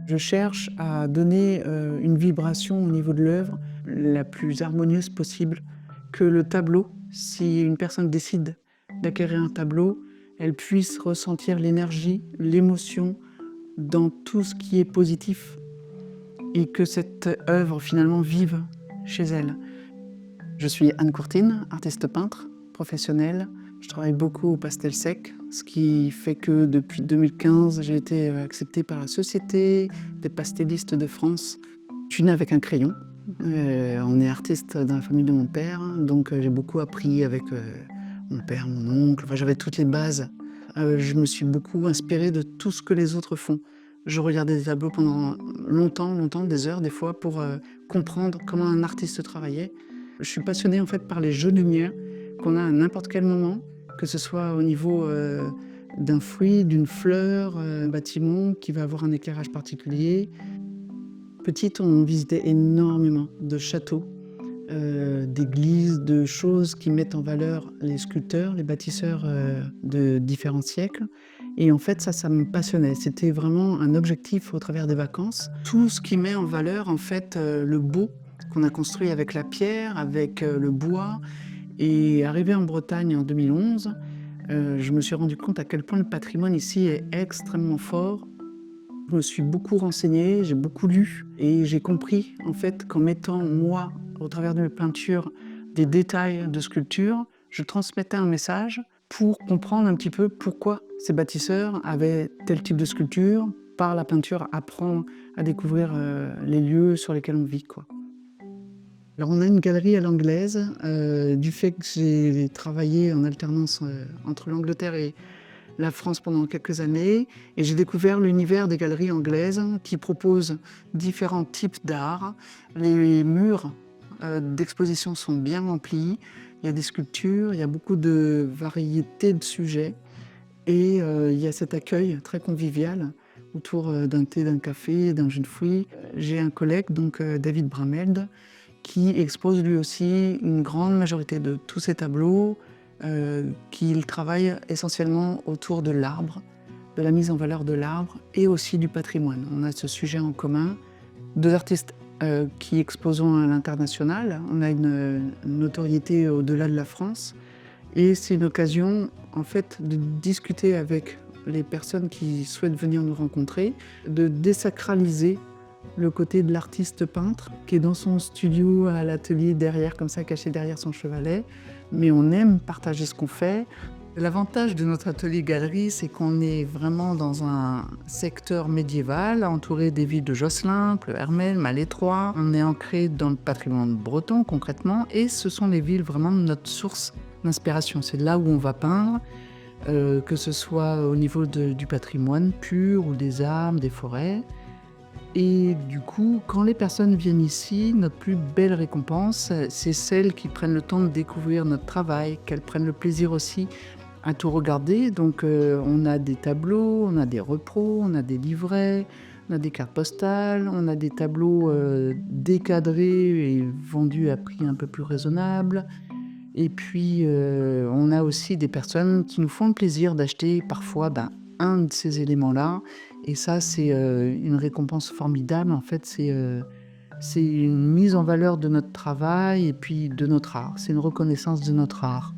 Je cherche à donner une vibration au niveau de l'œuvre la plus harmonieuse possible, que le tableau, si une personne décide d'acquérir un tableau, elle puisse ressentir l'énergie, l'émotion dans tout ce qui est positif et que cette œuvre finalement vive chez elle. Je suis Anne Courtine, artiste peintre, professionnelle. Je travaille beaucoup au pastel sec, ce qui fait que depuis 2015, j'ai été acceptée par la Société des pastellistes de France. Je suis née avec un crayon. On est artiste dans la famille de mon père, donc j'ai beaucoup appris avec mon père, mon oncle. Enfin, j'avais toutes les bases. Je me suis beaucoup inspirée de tout ce que les autres font. Je regardais des tableaux pendant longtemps, des heures des fois, pour comprendre comment un artiste travaillait. Je suis passionnée en fait par les jeux de lumière qu'on a à n'importe quel moment, que ce soit au niveau d'un fruit, d'une fleur, un bâtiment qui va avoir un éclairage particulier. Petite, on visitait énormément de châteaux, d'églises, de choses qui mettent en valeur les sculpteurs, les bâtisseurs de différents siècles. Et en fait, ça me passionnait. C'était vraiment un objectif au travers des vacances. Tout ce qui met en valeur, en fait, le beau qu'on a construit avec la pierre, avec le bois. Et arrivé en Bretagne en 2011, je me suis rendu compte à quel point le patrimoine ici est extrêmement fort. Je me suis beaucoup renseignée, j'ai beaucoup lu et j'ai compris en fait qu'en mettant moi, au travers de mes peintures, des détails de sculpture, je transmettais un message pour comprendre un petit peu pourquoi ces bâtisseurs avaient tel type de sculpture. Par la peinture, apprendre à découvrir les lieux sur lesquels on vit, quoi. Alors on a une galerie à l'anglaise, du fait que j'ai travaillé en alternance entre l'Angleterre et la France pendant quelques années, et j'ai découvert l'univers des galeries anglaises qui proposent différents types d'art. Les murs d'exposition sont bien remplis, il y a des sculptures, il y a beaucoup de variétés de sujets, et il y a cet accueil très convivial autour d'un thé, d'un café, d'un jus de fruits. J'ai un collègue, donc David Brameld, qui expose lui aussi une grande majorité de tous ses tableaux, qu'il travaille essentiellement autour de l'arbre, de la mise en valeur de l'arbre et aussi du patrimoine. On a ce sujet en commun. Deux artistes qui exposons à l'international. On a une notoriété au-delà de la France. Et c'est une occasion, en fait, de discuter avec les personnes qui souhaitent venir nous rencontrer, de désacraliser le côté de l'artiste peintre qui est dans son studio à l'atelier derrière, comme ça, caché derrière son chevalet. Mais on aime partager ce qu'on fait. L'avantage de notre atelier-galerie, c'est qu'on est vraiment dans un secteur médiéval, entouré des villes de Josselin, Pleuhermel, Malétroit. On est ancré dans le patrimoine breton, concrètement, et ce sont les villes vraiment notre source d'inspiration. C'est là où on va peindre, que ce soit au niveau du patrimoine pur ou des arbres, des forêts. Et du coup, quand les personnes viennent ici, notre plus belle récompense, c'est celles qui prennent le temps de découvrir notre travail, qu'elles prennent le plaisir aussi à tout regarder. Donc on a des tableaux, on a des repros, on a des livrets, on a des cartes postales, on a des tableaux décadrés et vendus à prix un peu plus raisonnable. Et puis on a aussi des personnes qui nous font le plaisir d'acheter parfois un de ces éléments-là. Et ça, c'est une récompense formidable. En fait, c'est une mise en valeur de notre travail et puis de notre art. C'est une reconnaissance de notre art.